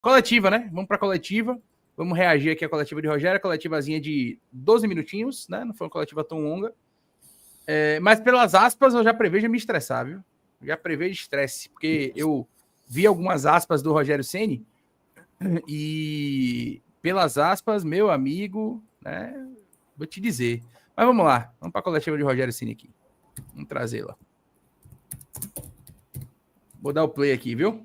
Coletiva, né? Vamos para a coletiva. Vamos reagir aqui à coletiva de Rogério. Coletivazinha de 12 minutinhos, né? Não foi uma coletiva tão longa. Mas pelas aspas, eu já prevejo me estressar, viu? Já prevejo estresse, porque eu vi algumas aspas do Rogério Ceni e pelas aspas, meu amigo, né? Vou te dizer. Mas vamos lá. Vamos para a coletiva de Rogério Ceni aqui. Vamos trazê-la. Vou dar o play aqui, viu?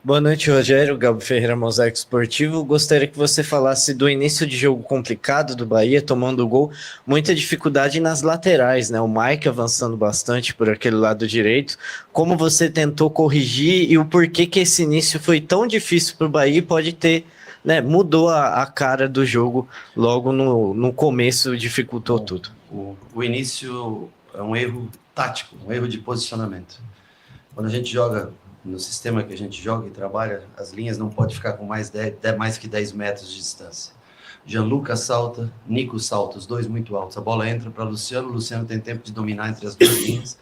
Boa noite, Rogério. Gabo Ferreira, Mosaico Esportivo. Gostaria que você falasse do início de jogo complicado do Bahia, tomando o gol. Muita dificuldade nas laterais, né? O Mike avançando bastante por aquele lado direito. Como você tentou corrigir e o porquê que esse início foi tão difícil para o Bahia e pode ter, né? Mudou a cara do jogo logo no começo, dificultou tudo. O início é um erro tático, um erro de posicionamento. Quando a gente joga no sistema que a gente joga e trabalha, as linhas não podem ficar com mais que 10 metros de distância. Gianluca salta, Nico salta, os dois muito altos. A bola entra para Luciano, o Luciano tem tempo de dominar entre as duas linhas,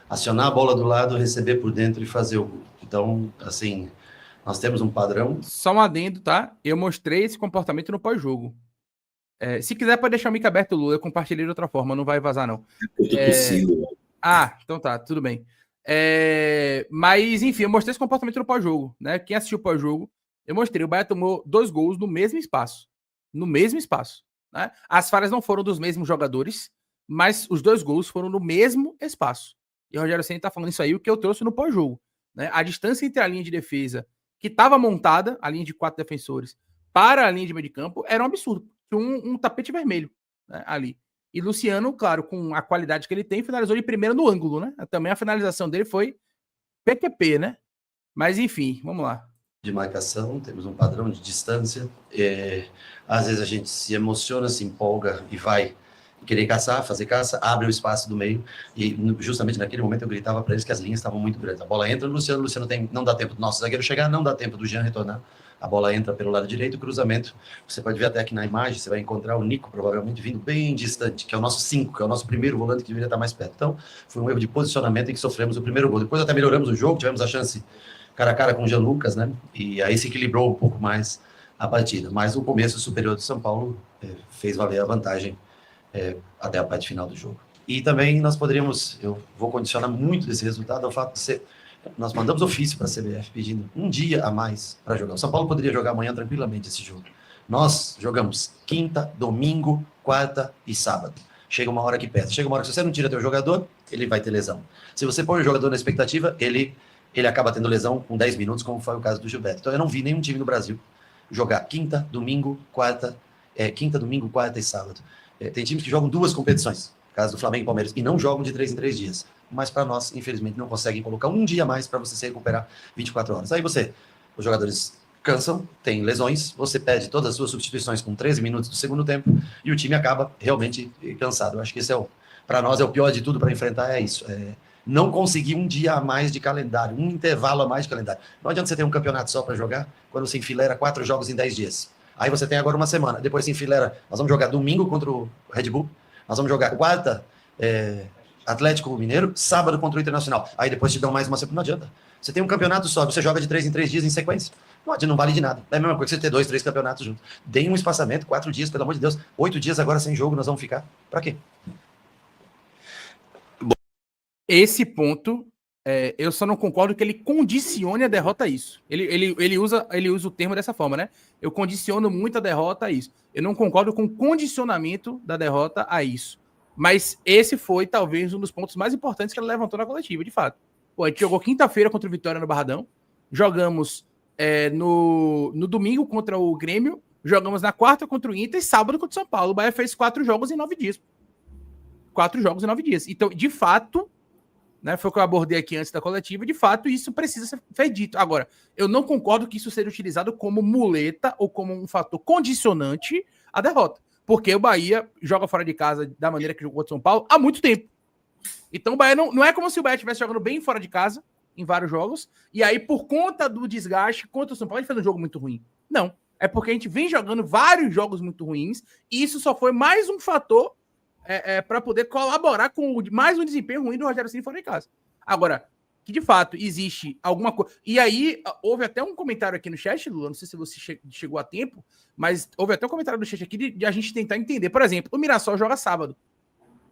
acionar a bola do lado, receber por dentro e fazer o gol. Então, assim, nós temos um padrão. Só um adendo, tá? Eu mostrei esse comportamento no pós-jogo. Se quiser, pode deixar o mic aberto, Lula. Eu compartilhei de outra forma, não vai vazar, não. Eu tô tossindo. Então tá, tudo bem. Mas, enfim, eu mostrei esse comportamento no pós-jogo, né? Quem assistiu o pós-jogo, eu mostrei. O Bahia tomou 2 gols no mesmo espaço. No mesmo espaço. Né? As falhas não foram dos mesmos jogadores, mas os 2 gols foram no mesmo espaço. E o Rogério Ceni tá falando isso aí, o que eu trouxe no pós-jogo. Né? A distância entre a linha de defesa, que estava montada, a linha de 4 defensores, para a linha de meio de campo, era um absurdo. Tinha um tapete vermelho, né, ali. E Luciano, claro, com a qualidade que ele tem, finalizou de primeira no ângulo, né? Também a finalização dele foi PQP, né? Mas enfim, vamos lá. De marcação, temos um padrão de distância. Às vezes a gente se emociona, se empolga e vai querer caçar, fazer caça, abre o espaço do meio. E justamente naquele momento eu gritava para eles que as linhas estavam muito grandes. A bola entra no Luciano, não dá tempo do nosso zagueiro chegar, não dá tempo do Jean retornar. A bola entra pelo lado direito, cruzamento. Você pode ver até aqui na imagem, você vai encontrar o Nico provavelmente vindo bem distante, que é o nosso 5, que é o nosso primeiro volante que deveria estar mais perto. Então, foi um erro de posicionamento em que sofremos o primeiro gol. Depois até melhoramos o jogo, tivemos a chance cara a cara com o Jean Lucas, né? E aí se equilibrou um pouco mais a partida. Mas o começo superior do São Paulo fez valer a vantagem até a parte final do jogo. E também nós poderíamos, eu vou condicionar muito desse resultado ao fato de ser. Nós mandamos ofício para a CBF pedindo um dia a mais para jogar. O São Paulo poderia jogar amanhã tranquilamente esse jogo. Nós jogamos quinta, domingo, quarta e sábado. Chega uma hora que pesa. Chega uma hora que se você não tira teu jogador, ele vai ter lesão. Se você põe o jogador na expectativa, ele acaba tendo lesão com 10 minutos, como foi o caso do Gilberto. Então eu não vi nenhum time no Brasil jogar quinta, domingo, quarta e sábado. Tem times que jogam 2 competições, caso do Flamengo e Palmeiras, e não jogam de 3 em 3 dias. Mas para nós, infelizmente, não conseguem colocar um dia a mais para você se recuperar 24 horas. Aí os jogadores cansam, tem lesões, você perde todas as suas substituições com 13 minutos do segundo tempo e o time acaba realmente cansado. Eu acho que esse para nós, é o pior de tudo para enfrentar, é isso. Não conseguir um dia a mais de calendário, um intervalo a mais de calendário. Não adianta você ter um campeonato só para jogar quando você enfileira 4 jogos em 10 dias. Aí você tem agora uma semana, depois se enfileira, nós vamos jogar domingo contra o Red Bull, nós vamos jogar quarta, Atlético Mineiro, sábado contra o Internacional. Aí depois te dão mais uma semana. Não adianta. Você tem um campeonato só, você joga de 3 em 3 dias em sequência. Não vale de nada. É a mesma coisa que você ter 2, 3 campeonatos juntos. Deem um espaçamento, 4 dias, pelo amor de Deus. 8 dias agora sem jogo, nós vamos ficar. Pra quê? Esse ponto, eu só não concordo que ele condicione a derrota a isso. Ele usa o termo dessa forma, né? Eu condiciono muito a derrota a isso. Eu não concordo com o condicionamento da derrota a isso. Mas esse foi, talvez, um dos pontos mais importantes que ele levantou na coletiva, de fato. Pô, a gente jogou quinta-feira contra o Vitória no Barradão, jogamos no domingo contra o Grêmio, jogamos na quarta contra o Inter e sábado contra o São Paulo. O Bahia fez 4 jogos em 9 dias. 4 jogos em 9 dias. Então, de fato, né, foi o que eu abordei aqui antes da coletiva, de fato, isso precisa ser dito. Agora, eu não concordo que isso seja utilizado como muleta ou como um fator condicionante à derrota. Porque o Bahia joga fora de casa da maneira que jogou contra o São Paulo há muito tempo. Então o Bahia não é como se o Bahia estivesse jogando bem fora de casa, em vários jogos, e aí por conta do desgaste contra o São Paulo, a gente fez um jogo muito ruim. Não. É porque a gente vem jogando vários jogos muito ruins, e isso só foi mais um fator para poder colaborar com mais um desempenho ruim do Rogério Ceni fora de casa. Agora, que de fato existe alguma coisa. E aí, houve até um comentário aqui no chat, Lula, não sei se você chegou a tempo, mas houve até um comentário no chat aqui de a gente tentar entender. Por exemplo, o Mirassol joga sábado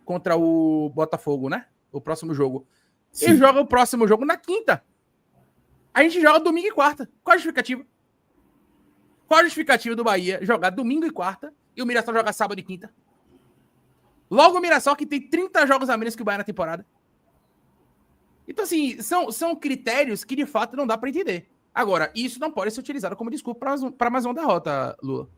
contra o Botafogo, né? O próximo jogo. Sim. Ele joga o próximo jogo na quinta. A gente joga domingo e quarta. Qual a justificativa? Qual a justificativa do Bahia jogar domingo e quarta e o Mirassol jogar sábado e quinta? Logo o Mirassol que tem 30 jogos a menos que o Bahia na temporada. Então, assim, são critérios que de fato não dá para entender. Agora, isso não pode ser utilizado como desculpa para mais uma derrota, Lula.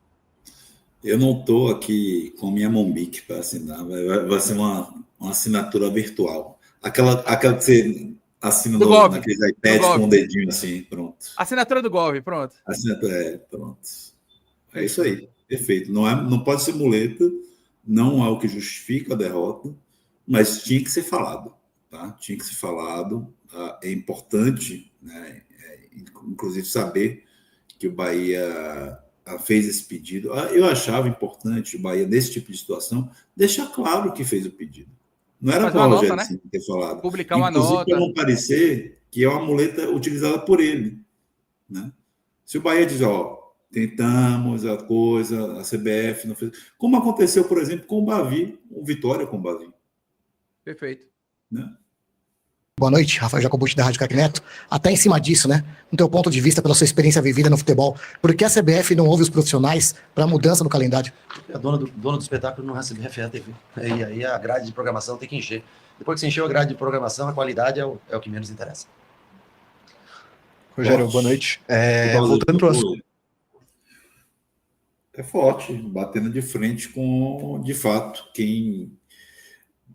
Eu não estou aqui com minha Mombic para assinar, vai ser uma assinatura virtual. Aquela que você assina naqueles iPads com o dedinho assim, pronto. Assinatura do Gov, pronto. Assinatura, pronto. É isso aí, perfeito. Não pode ser muleta, não é o que justifica a derrota, mas tinha que ser falado. Tá? Tinha que ser falado. É importante, né, inclusive, saber que o Bahia fez esse pedido. Eu achava importante o Bahia, nesse tipo de situação, deixar claro que fez o pedido. Não era para o Rogério, né, ter falado. Publicar uma inclusive, nota. para não parecer que é uma muleta utilizada por ele. Né? Se o Bahia diz, tentamos a coisa, a CBF não fez. Como aconteceu, por exemplo, com o Bavi, o Vitória com o Bavi. Perfeito. Né? Boa noite, Rafael Jacobucci da Rádio Craque Neto. Até em cima disso, né? No teu ponto de vista, pela sua experiência vivida no futebol, por que a CBF não ouve os profissionais para mudança no calendário? A dona do espetáculo não recebe a TV. E aí a grade de programação tem que encher. Depois que você encheu a grade de programação, a qualidade é o que menos interessa. Rogério, boa noite. Voltando para o assunto. É forte, batendo de frente com, de fato, quem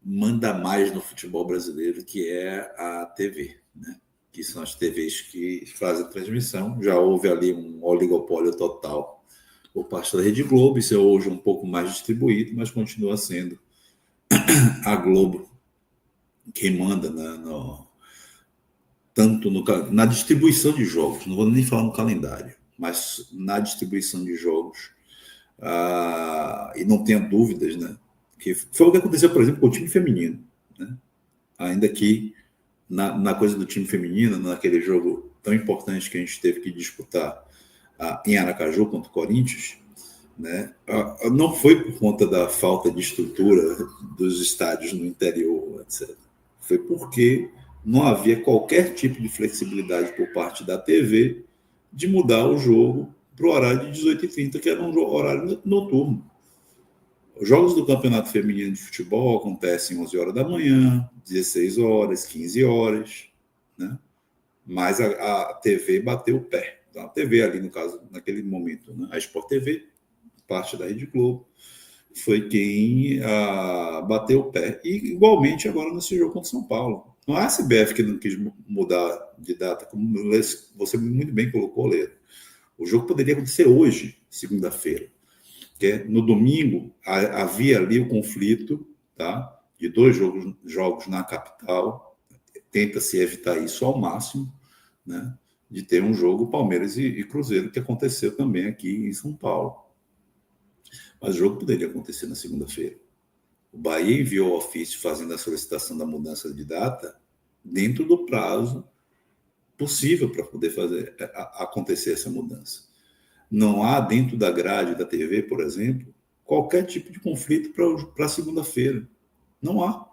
manda mais no futebol brasileiro, que é a TV, né? Que são as TVs que fazem a transmissão. Já houve ali um oligopólio total por parte da Rede Globo, isso é hoje um pouco mais distribuído, mas continua sendo a Globo quem manda tanto na distribuição de jogos, não vou nem falar no calendário, mas na distribuição de jogos. E não tenha dúvidas, né? Que foi o que aconteceu, por exemplo, com o time feminino. Né? Ainda que na coisa do time feminino, naquele jogo tão importante que a gente teve que disputar em Aracaju contra o Corinthians, né? Não foi por conta da falta de estrutura dos estádios no interior, etc. Foi porque não havia qualquer tipo de flexibilidade por parte da TV de mudar o jogo para o horário de 18h30, que era um horário noturno. Os jogos do Campeonato Feminino de Futebol acontecem 11 horas da manhã, 16 horas, 15 horas, né? Mas a TV bateu o pé. Então, a TV ali, no caso, naquele momento, né? A Sport TV, parte da Rede Globo, foi quem bateu o pé. E, igualmente, agora nesse jogo contra o São Paulo. Não é a CBF que não quis mudar de data, como você muito bem colocou, Leandro. O jogo poderia acontecer hoje, segunda-feira. No domingo, havia ali o conflito, tá, de dois jogos na capital. Tenta-se evitar isso ao máximo, né, de ter um jogo Palmeiras e Cruzeiro, que aconteceu também aqui em São Paulo. Mas o jogo poderia acontecer na segunda-feira. O Bahia enviou o ofício fazendo a solicitação da mudança de data dentro do prazo possível para poder fazer acontecer essa mudança. Não há dentro da grade da TV, por exemplo, qualquer tipo de conflito para segunda-feira. Não há.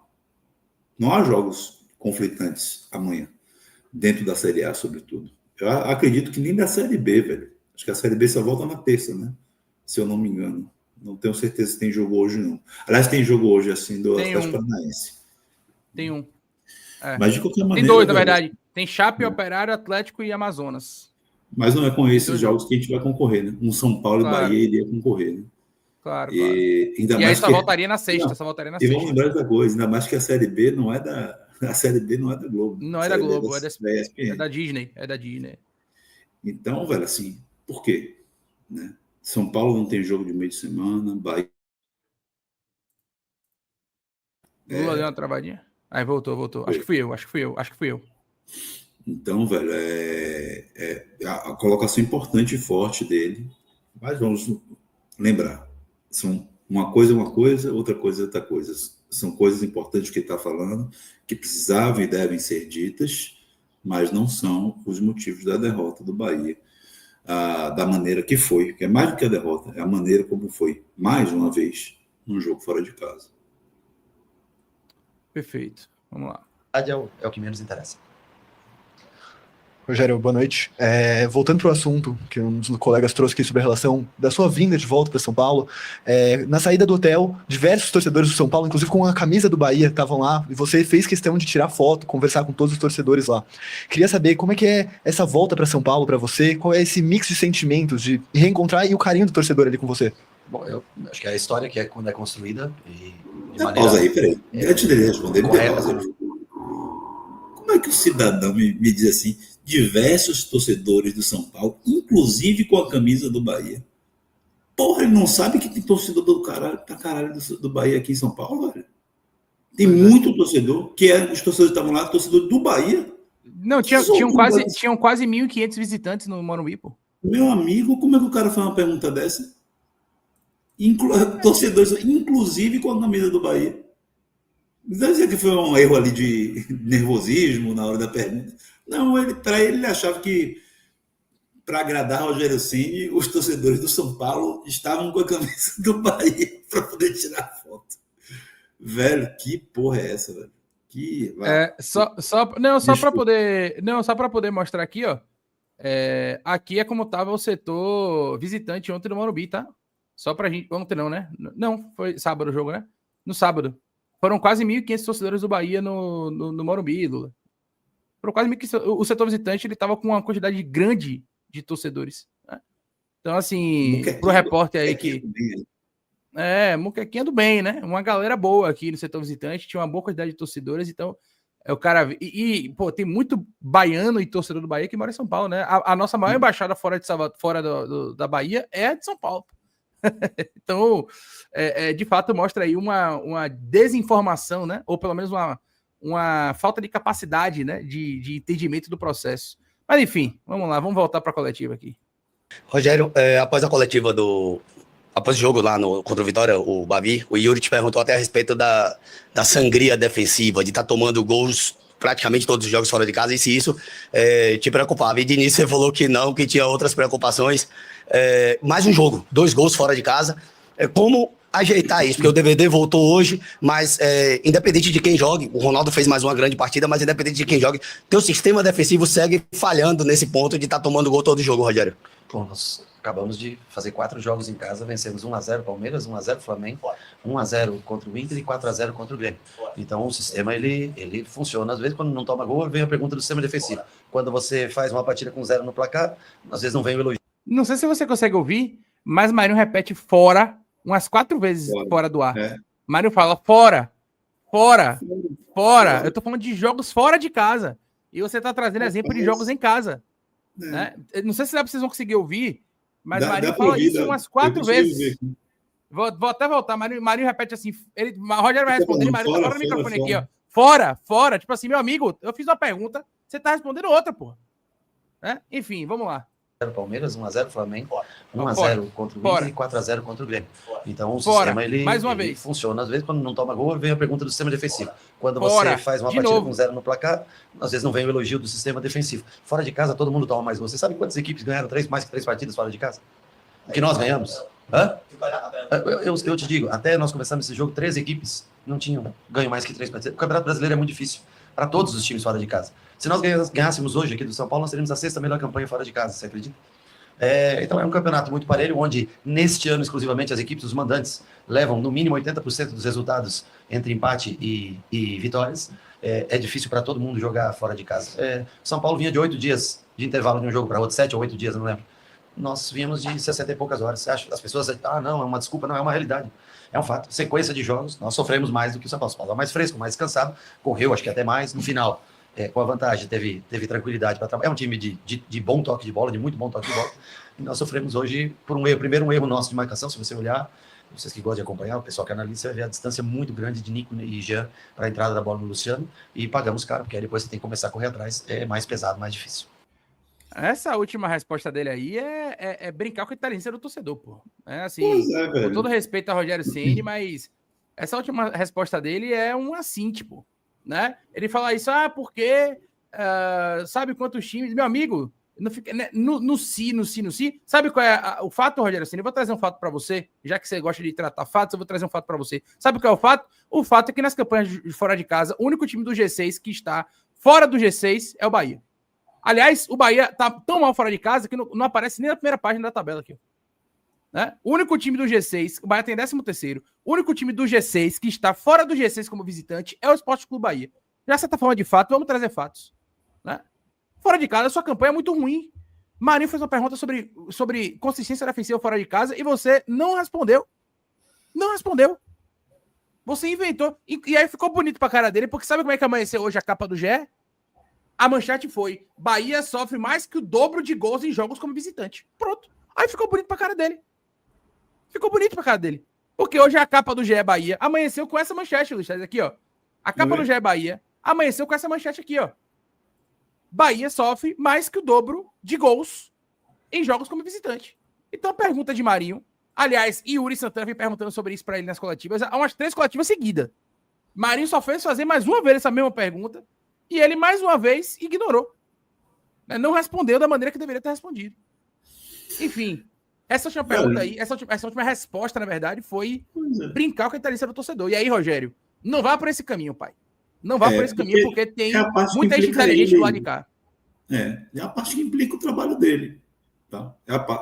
Não há jogos conflitantes amanhã, dentro da Série A, sobretudo. Eu acredito que nem da Série B, velho. Acho que a Série B só volta na terça, né? Se eu não me engano. Não tenho certeza se tem jogo hoje, não. Aliás, tem jogo hoje, assim, do Atlético Paranaense. Tem um. Mas, de qualquer maneira... Tem dois, na verdade. Tem Chape, Operário, Atlético e Amazonas. Mas não é com esses jogos que a gente vai concorrer, né? Um São Paulo e Bahia iria concorrer, né? Claro. Ainda e mais aí só voltaria na sexta. Não, só voltaria na sexta. Vamos lembrar da coisa, ainda mais que a Série B não é da... A Série B não é da Globo. Não é da Globo, é da Disney. É da Disney. Então, velho, assim, por quê? Né? São Paulo não tem jogo de meio de semana, Bahia... Lula deu uma travadinha. Aí voltou. Acho que fui eu. Então, velho, a colocação importante e forte dele. Mas vamos lembrar. Uma coisa é uma coisa, outra coisa é outra coisa. São coisas importantes que ele está falando, que precisavam e devem ser ditas, mas não são os motivos da derrota do Bahia, da maneira que foi, que é mais do que a derrota, é a maneira como foi, mais uma vez, num jogo fora de casa. Perfeito. Vamos lá. É o que menos interessa. Rogério, boa noite. Voltando para o assunto que um dos colegas trouxe aqui sobre a relação da sua vinda de volta para São Paulo, na saída do hotel, diversos torcedores do São Paulo, inclusive com a camisa do Bahia, estavam lá, e você fez questão de tirar foto, conversar com todos os torcedores lá. Queria saber como é que é essa volta para São Paulo para você, qual é esse mix de sentimentos, de reencontrar e o carinho do torcedor ali com você? Bom, eu acho que é a história que quando é construída e de maneira... Pausa aí, peraí. Antes dele responder, correta, como é que o cidadão me diz assim, diversos torcedores do São Paulo, inclusive com a camisa do Bahia? Porra, ele não sabe que tem torcedor do caralho do Bahia aqui em São Paulo, velho? Tem muito torcedor, os torcedores estavam lá, torcedor do Bahia. Não, tinham quase 1.500 visitantes no Morumbi, pô. Meu amigo, como é que o cara faz uma pergunta dessa? Torcedores, inclusive com a camisa do Bahia. Não deve dizer que foi um erro ali de nervosismo na hora da pergunta. Não, ele achava que, para agradar Rogério Ceni, os torcedores do São Paulo estavam com a camisa do Bahia para poder tirar foto. Velho, que porra é essa, velho? Só para poder mostrar aqui, ó. Aqui é como estava o setor visitante ontem no Morumbi, tá? Só pra gente. Ontem não, né? Não, foi sábado o jogo, né? No sábado. Foram quase 1.500 torcedores do Bahia no Morumbi, Lula. Foram quase 1.500. O setor visitante ele tava com uma quantidade grande de torcedores. Né? Então, assim, pro repórter aí que. Muquequinha do bem, né? Uma galera boa aqui no setor visitante, tinha uma boa quantidade de torcedores, então. O cara. Pô, tem muito baiano e torcedor do Bahia que mora em São Paulo, né? A nossa maior embaixada fora da Bahia é a de São Paulo. Então, de fato, mostra aí uma desinformação, né? Ou pelo menos uma falta de capacidade, né? De entendimento do processo. Mas, enfim, vamos lá, vamos voltar para a coletiva aqui. Rogério, após a coletiva após o jogo lá contra o Vitória, o Bavi, o Yuri te perguntou até a respeito da sangria defensiva, de estar tomando gols praticamente todos os jogos fora de casa, e se isso te preocupava. E de início você falou que não, que tinha outras preocupações. Mais um jogo, 2 gols fora de casa. Como ajeitar isso? Porque o DVD voltou hoje, mas independente de quem jogue, o Ronaldo fez mais uma grande partida, mas independente de quem jogue, teu sistema defensivo segue falhando nesse ponto de estar tomando gol todo jogo, Rogério. Bom, nós acabamos de fazer 4 jogos em casa, vencemos 1-0 Palmeiras, 1-0 Flamengo, 1-0 contra o Inter e 4-0 contra o Grêmio. Então o sistema ele funciona. Às vezes quando não toma gol, vem a pergunta do sistema defensivo. Quando você faz uma partida com 0 no placar, às vezes não vem o elogio. Não sei se você consegue ouvir, mas Marinho repete fora umas 4 vezes fora do ar. Marinho fala fora. Eu tô falando de jogos fora de casa. E você tá trazendo exemplo de jogos em casa. Né? Não sei se vocês vão conseguir ouvir, mas Marinho fala isso umas 4 vezes. Vou até voltar. Marinho repete assim. Rogério vai responder. Marinho tá fora do microfone aqui, ó. Fora. Tipo assim, meu amigo, eu fiz uma pergunta, você tá respondendo outra, pô. Enfim, vamos lá. Palmeiras, 1-0 Flamengo, 1-0 contra o Inter e 4-0 contra o Grêmio. Então o sistema ele funciona. Às vezes quando não toma gol, vem a pergunta do sistema defensivo. Quando você faz uma partida com 0 no placar, às vezes não vem o elogio do sistema defensivo. Fora de casa todo mundo toma mais gol. Você sabe quantas equipes ganharam mais que 3 partidas fora de casa? Que nós ganhamos? Eu te digo, até nós começamos esse jogo, 13 equipes não tinham ganho mais que 3 partidas. O Campeonato Brasileiro é muito difícil para todos os times fora de casa. Se nós ganhássemos hoje aqui do São Paulo, nós teríamos a 6ª melhor campanha fora de casa, você acredita? Então é um campeonato muito parelho, onde neste ano exclusivamente as equipes, os mandantes, levam no mínimo 80% dos resultados entre empate e vitórias. É difícil para todo mundo jogar fora de casa. São Paulo vinha de 8 dias de intervalo de um jogo para outro, 7 ou 8 dias, não lembro. Nós vínhamos de 60 e poucas horas. As pessoas não, é uma desculpa, não, é uma realidade. É um fato. Sequência de jogos, nós sofremos mais do que o São Paulo. O São Paulo é mais fresco, mais cansado, correu, acho que até mais. No final, com a vantagem, teve tranquilidade para trabalhar. É um time de bom toque de bola, de muito bom toque de bola. E nós sofremos hoje por um erro. Primeiro, um erro nosso de marcação. Se você olhar, vocês que gostam de acompanhar, o pessoal que analisa, você vai ver a distância muito grande de Nico e Jean para a entrada da bola no Luciano. E pagamos caro, porque aí depois você tem que começar a correr atrás. É mais pesado, mais difícil. Essa última resposta dele aí é brincar com a inteligência do torcedor, pô. Assim, com todo respeito a Rogério Ceni, mas essa última resposta dele é um assim, tipo, né? Ele fala isso, porque sabe quantos times... Meu amigo, não fica, né, no si. Sabe qual é o fato, Rogério Ceni? Eu vou trazer um fato para você, já que você gosta de tratar fatos, eu vou trazer um fato para você. Sabe qual é o fato? O fato é que nas campanhas de fora de casa, o único time do G6 que está fora do G6 é o Bahia. Aliás, o Bahia tá tão mal fora de casa que não aparece nem na primeira página da tabela aqui. Né? O único time do G6, o Bahia tem 13º, o único time do G6 que está fora do G6 como visitante é o Sport Clube Bahia. Já você tá falando de fato, vamos trazer fatos. Né? Fora de casa, sua campanha é muito ruim. Marinho fez uma pergunta sobre consistência defensiva fora de casa e você não respondeu. Não respondeu. Você inventou. E aí ficou bonito pra cara dele, porque sabe como é que amanheceu hoje a capa do GE? A manchete foi: Bahia sofre mais que o dobro de gols em jogos como visitante. Pronto. Aí ficou bonito pra cara dele. Ficou bonito pra cara dele. Porque hoje a capa do GE Bahia amanheceu com essa manchete, Luiz. Aqui, ó. A capa do GE Bahia amanheceu com essa manchete aqui, ó. Bahia sofre mais que o dobro de gols em jogos como visitante. Então a pergunta de Marinho, aliás, Yuri Santana vem perguntando sobre isso pra ele nas coletivas, há umas 3 coletivas seguidas. Marinho só fez fazer mais uma vez essa mesma pergunta e ele mais uma vez ignorou. Não respondeu da maneira que deveria ter respondido. Enfim, essa última pergunta aí, essa última resposta, na verdade, foi brincar com a inteligência do torcedor. E aí, Rogério, não vá por esse caminho, pai. Não vá por esse caminho, porque tem muita gente inteligente do lado de cá. É a parte que implica o trabalho dele. Tá?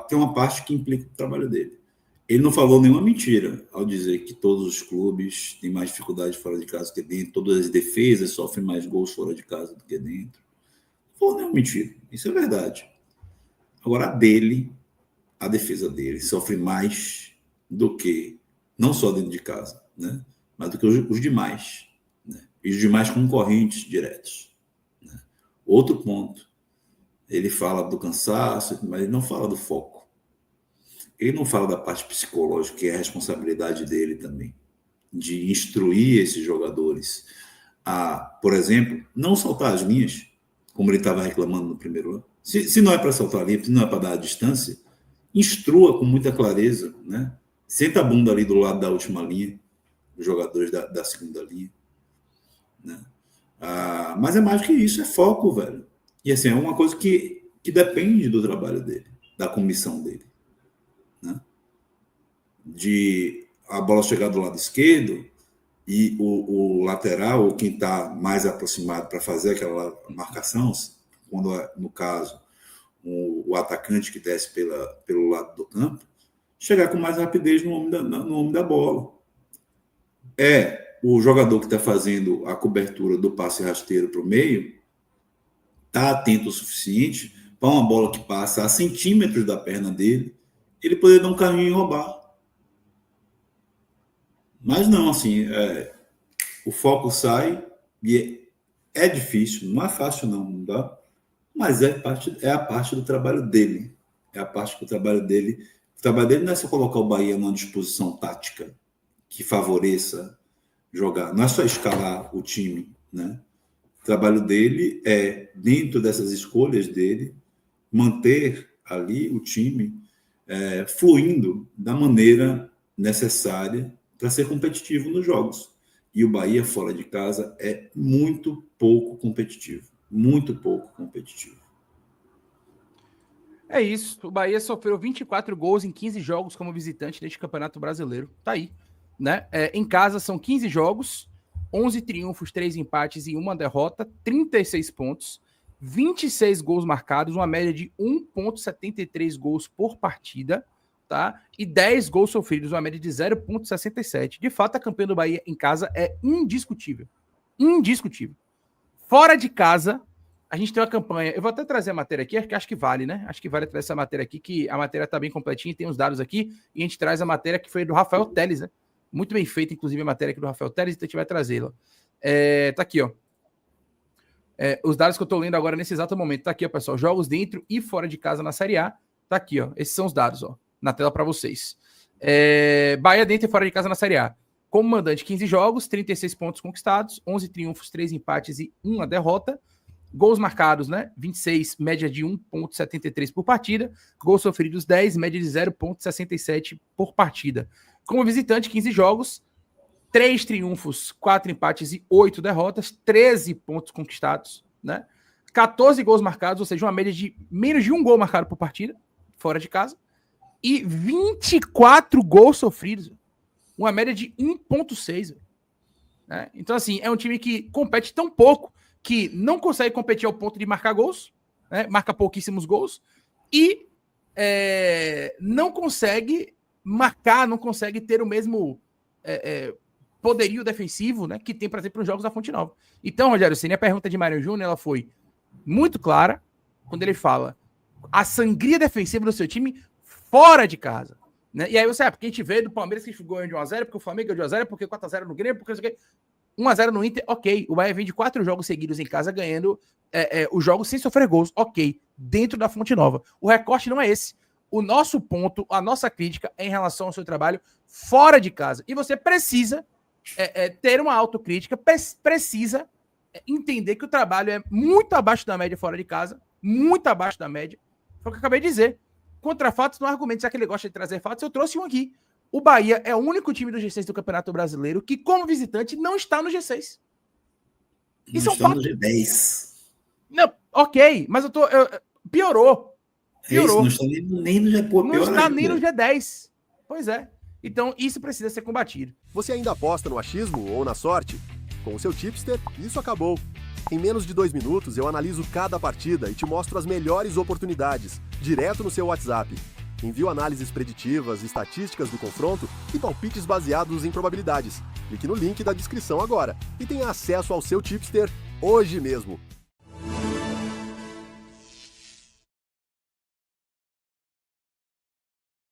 Tem uma parte que implica o trabalho dele. Ele não falou nenhuma mentira ao dizer que todos os clubes têm mais dificuldade fora de casa do que dentro, todas as defesas sofrem mais gols fora de casa do que dentro. Não falou nenhuma mentira. Isso é verdade. Agora, a defesa dele sofre mais do que, não só dentro de casa, né? Mas do que os demais. E os demais concorrentes diretos. Né? Outro ponto, ele fala do cansaço, mas ele não fala do foco. Ele não fala da parte psicológica, que é a responsabilidade dele também, de instruir esses jogadores a, por exemplo, não saltar as linhas, como ele estava reclamando no primeiro ano. Se não é para saltar a linha, se não é para dar a distância, instrua com muita clareza, né? Senta a bunda ali do lado da última linha, os jogadores da segunda linha. Né? Mas é mais que isso, é foco, velho. E assim, é uma coisa que depende do trabalho dele, da comissão dele. Né? De a bola chegar do lado esquerdo e o lateral, ou quem está mais aproximado para fazer aquela marcação, quando é, no caso, o atacante que desce pelo lado do campo, chegar com mais rapidez no homem da bola. O jogador que está fazendo a cobertura do passe rasteiro para o meio está atento o suficiente para uma bola que passa a centímetros da perna dele, ele poder dar um caminho e roubar. Mas não, assim, o foco sai e é difícil, não é fácil não dá, mas é a parte do trabalho dele. É a parte do trabalho dele. O trabalho dele não é só colocar o Bahia numa disposição tática que favoreça jogar, não é só escalar o time, né? O trabalho dele é, dentro dessas escolhas dele, manter ali o time fluindo da maneira necessária para ser competitivo nos jogos. E o Bahia, fora de casa, é muito pouco competitivo. Muito pouco competitivo. É isso. O Bahia sofreu 24 gols em 15 jogos como visitante neste Campeonato Brasileiro. Tá aí. Né? Em casa são 15 jogos, 11 triunfos, 3 empates e 1 derrota, 36 pontos, 26 gols marcados, uma média de 1,73 gols por partida, tá? E 10 gols sofridos, uma média de 0,67. De fato, a campanha do Bahia em casa é indiscutível. Indiscutível. Fora de casa, a gente tem uma campanha... Eu vou até trazer a matéria aqui, acho que vale, né? Acho que vale trazer essa matéria aqui, que a matéria tá bem completinha, tem os dados aqui, e a gente traz a matéria que foi do Rafael Teles, né? Muito bem feita, inclusive, a matéria aqui do Rafael Teles, então a gente vai trazê-la. Tá aqui, ó. Os dados que eu tô lendo agora nesse exato momento. Tá aqui, ó, pessoal. Jogos dentro e fora de casa na Série A. Tá aqui, ó. Esses são os dados, ó. Na tela para vocês. Bahia dentro e fora de casa na Série A. Como mandante, 15 jogos, 36 pontos conquistados, 11 triunfos, 3 empates e 1 derrota. Gols marcados, né? 26, média de 1,73 por partida. Gols sofridos, 10, média de 0,67 por partida. Como visitante, 15 jogos, 3 triunfos, 4 empates e 8 derrotas, 13 pontos conquistados, né? 14 gols marcados, ou seja, uma média de menos de um gol marcado por partida, fora de casa, e 24 gols sofridos, uma média de 1,6. Né? Então, assim, é um time que compete tão pouco que não consegue competir ao ponto de marcar gols, né? Marca pouquíssimos gols, e não consegue marcar, não consegue ter o mesmo poderio defensivo, né, que tem, por exemplo, nos jogos da Fonte Nova. Então, Rogério Ceni, a pergunta de Mário Júnior, ela foi muito clara quando ele fala a sangria defensiva do seu time fora de casa. Né? E aí você, porque a gente vê do Palmeiras que ganhou de 1x0, porque o Flamengo ganhou de 1x0, porque 4x0 no Grêmio, porque não sei o quê. 1x0 no Inter, ok. O Bahia vem de 4 jogos seguidos em casa ganhando os jogos sem sofrer gols, ok. Dentro da Fonte Nova. O recorte não é esse. O nosso ponto, a nossa crítica é em relação ao seu trabalho fora de casa. E você precisa ter uma autocrítica, precisa entender que o trabalho é muito abaixo da média fora de casa, muito abaixo da média. Foi o que eu acabei de dizer. Contra fatos, no argumento, já que ele gosta de trazer fatos, eu trouxe um aqui. O Bahia é o único time do G6 do Campeonato Brasileiro que, como visitante, não está no G6. Isso é um fato. No G10. Não, ok, mas piorou. Não está nem no G10. Não está nem no G10. Pois é. Então, isso precisa ser combatido. Você ainda aposta no achismo ou na sorte? Com o seu tipster, isso acabou. Em menos de 2 minutos, eu analiso cada partida e te mostro as melhores oportunidades, direto no seu WhatsApp. Envio análises preditivas, estatísticas do confronto e palpites baseados em probabilidades. Clique no link da descrição agora e tenha acesso ao seu tipster hoje mesmo.